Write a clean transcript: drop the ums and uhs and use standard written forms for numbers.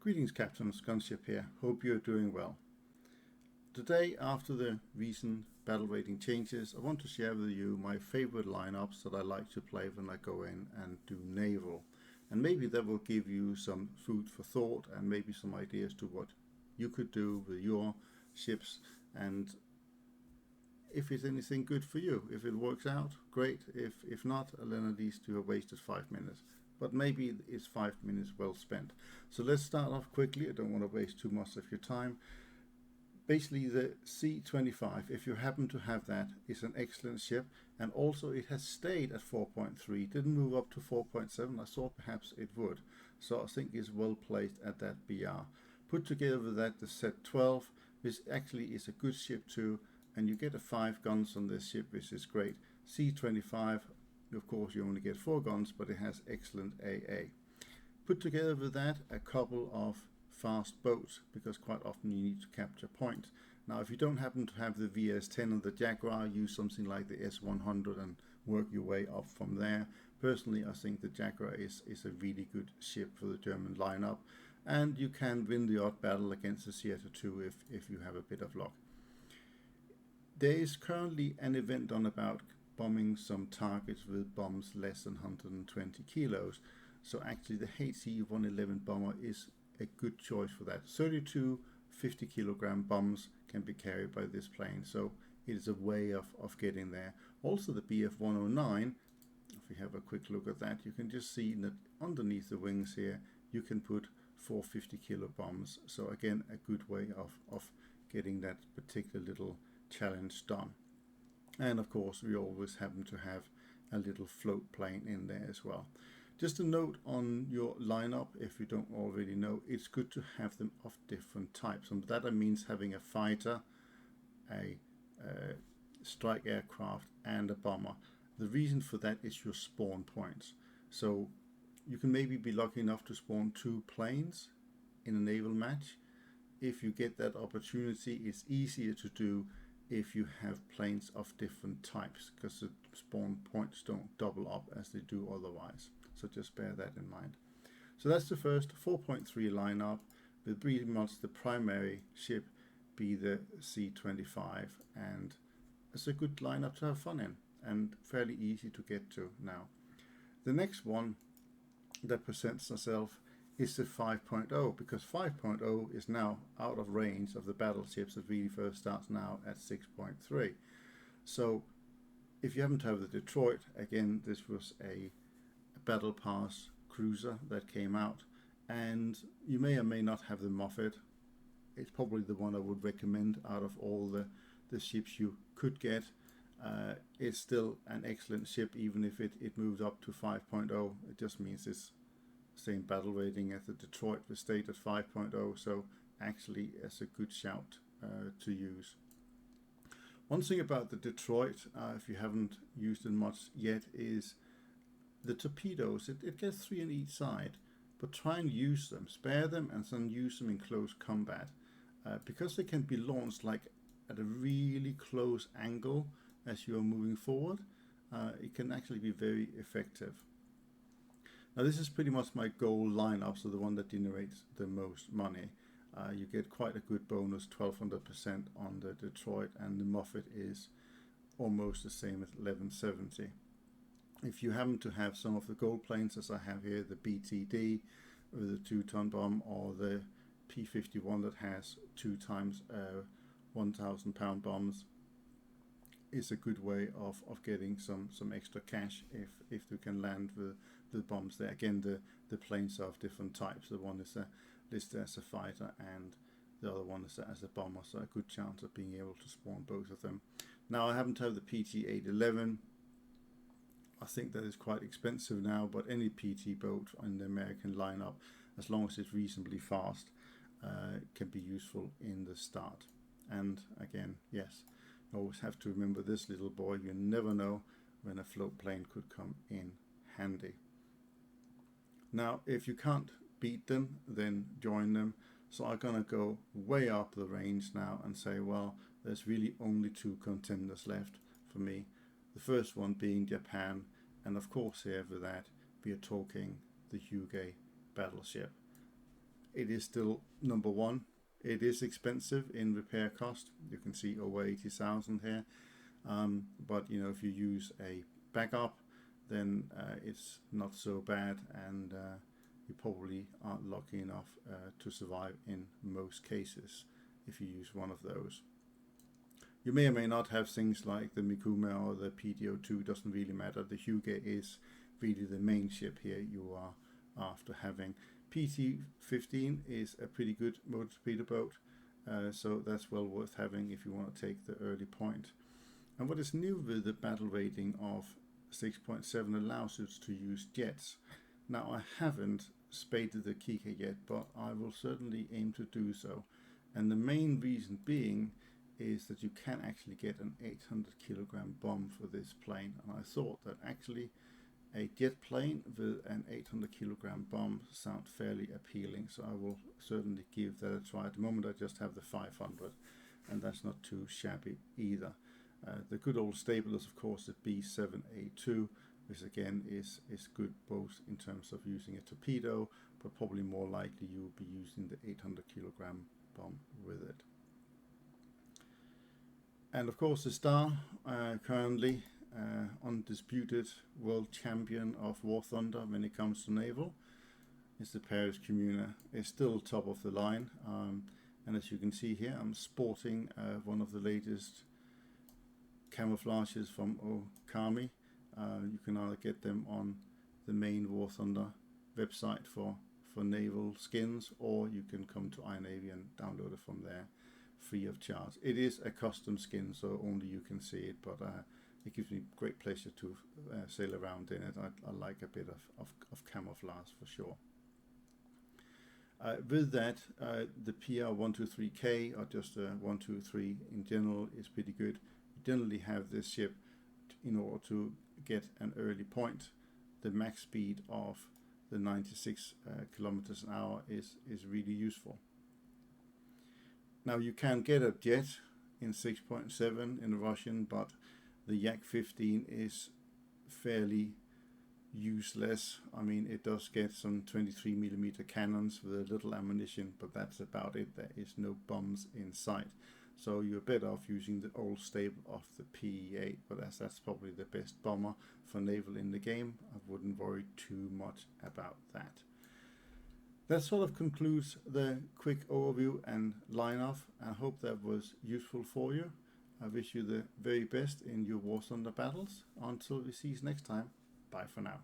Greetings, Captains, Gunship here. Hope you're doing well. Today, after the recent battle rating changes, I want to share with you my favorite lineups that I like to play when I go in and do naval. And maybe that will give you some food for thought and maybe some ideas to what you could do with your ships, and if it's anything good for you. If it works out, great. If not, then at least you have wasted 5 minutes. But maybe it's 5 minutes well spent. So let's start off quickly. I don't want to waste too much of your time. Basically, the C-25, if you happen to have that, is an excellent ship, and also it has stayed at 4.3, didn't move up to 4.7. I thought perhaps it would, so I think it's well placed at that BR. Put together with that, the Z-12, which actually is a good ship too, and you get a 5 guns on this ship, which is great. C-25, of course, you only get 4 guns, but it has excellent AA. Put together with that a couple of fast boats, because quite often you need to capture points. Now, if you don't happen to have the VS-10 and the Jaguar, use something like the S-100 and work your way up from there. Personally, I think the Jaguar is a really good ship for the German lineup, and you can win the odd battle against the Theater 2 if you have a bit of luck. There is currently an event on about bombing some targets with bombs less than 120 kilos. So actually the HE-111 bomber is a good choice for that. 32 50-kilogram bombs can be carried by this plane, so it is a way of getting there. Also the Bf-109, if we have a quick look at that, you can just see that underneath the wings here you can put 4 50-kilo bombs. So again, a good way of getting that particular little challenge done. And of course we always happen to have a little float plane in there as well. Just a note on your lineup, if you don't already know, it's good to have them of different types, and that means having a fighter, a strike aircraft and a bomber. The reason for that is your spawn points. So you can maybe be lucky enough to spawn 2 planes in a naval match. If you get that opportunity, it's easier to do if you have planes of different types, because the spawn points don't double up as they do otherwise. So just bear that in mind. So that's the first 4.3 lineup, with pretty much the primary ship be the C-25, and it's a good lineup to have fun in and fairly easy to get to now. The next one that presents itself is the 5.0, because 5.0 is now out of range of the battleships that really first starts now at 6.3. So if you happen to have the Detroit, again, this was a battle pass cruiser that came out, and you may or may not have the Moffat. It's probably the one I would recommend out of all the ships you could get. It's still an excellent ship, even if it moves up to 5.0. It just means it's same battle rating as the Detroit, was stayed at 5.0, so actually it's a good shout to use. One thing about the Detroit, if you haven't used it much yet, is the torpedoes. It gets 3 on each side, but try and use them, spare them, and then use them in close combat, because they can be launched like at a really close angle as you are moving forward. It can actually be very effective. Now this is pretty much my goal lineup, so the one that generates the most money. You get quite a good bonus, 1200% on the Detroit, and the Moffat is almost the same as 1170. If you happen to have some of the gold planes, as I have here, the BTD with a 2-ton bomb, or the P-51 that has 2 times 1,000 pound bombs, is a good way of getting some extra cash if you can land with the bombs there. Again, the planes are of different types. The one is listed as a fighter and the other one is as a bomber, so a good chance of being able to spawn both of them. Now I happen to have the PT-811. I think that is quite expensive now, but any PT boat in the American lineup, as long as it's reasonably fast, can be useful in the start. And again, yes, you always have to remember this little boy. You never know when a float plane could come in handy. Now, if you can't beat them, then join them. So I'm gonna go way up the range now and say, well, there's really only 2 contenders left for me. The first one being Japan, and of course here with that we are talking the Hyūga battleship. it is still number one. It is expensive in repair cost. You can see over 80,000 here. But you know, if you use a backup, then it's not so bad, and you probably aren't lucky enough to survive in most cases if you use one of those. You may or may not have things like the Mikuma or the PDO2, doesn't really matter. The Hyuga is really the main ship here you are after having. PT-15 is a pretty good motor torpedo boat, so that's well worth having if you want to take the early point. And what is new with the battle rating of 6.7 allows you to use jets. Now, I haven't spaded the Kika yet, but I will certainly aim to do so. And the main reason being is that you can actually get an 800 kilogram bomb for this plane. And I thought that actually a jet plane with an 800 kilogram bomb sound fairly appealing. So I will certainly give that a try. At the moment I just have the 500, and that's not too shabby either. The good old staple is of course the B7A2, which again is good both in terms of using a torpedo, but probably more likely you will be using the 800 kilogram bomb with it. And of course the Star, currently undisputed world champion of War Thunder when it comes to naval, is the Paris Communa. It's still top of the line, and as you can see here, I'm sporting one of the latest camouflages from Okami. You can either get them on the main War Thunder website for naval skins, or you can come to iNavy and download it from there free of charge. It is a custom skin, so only you can see it, but it gives me great pleasure to sail around in it. I like a bit of camouflage for sure. With that, the PR123K, or just 123 in general, is pretty good. You generally have this ship in order to get an early point. The max speed of the 96 kilometers an hour is really useful. Now you can get a jet in 6.7 in Russian, but the Yak-15 is fairly useless. I mean, it does get some 23mm cannons with a little ammunition, but that's about it. There is no bombs in sight. So you're better off using the old stable of the PE-8, but as that's probably the best bomber for naval in the game, I wouldn't worry too much about that. That sort of concludes the quick overview and line-off. I hope that was useful for you. I wish you the very best in your War Thunder battles. Until we see you next time, bye for now.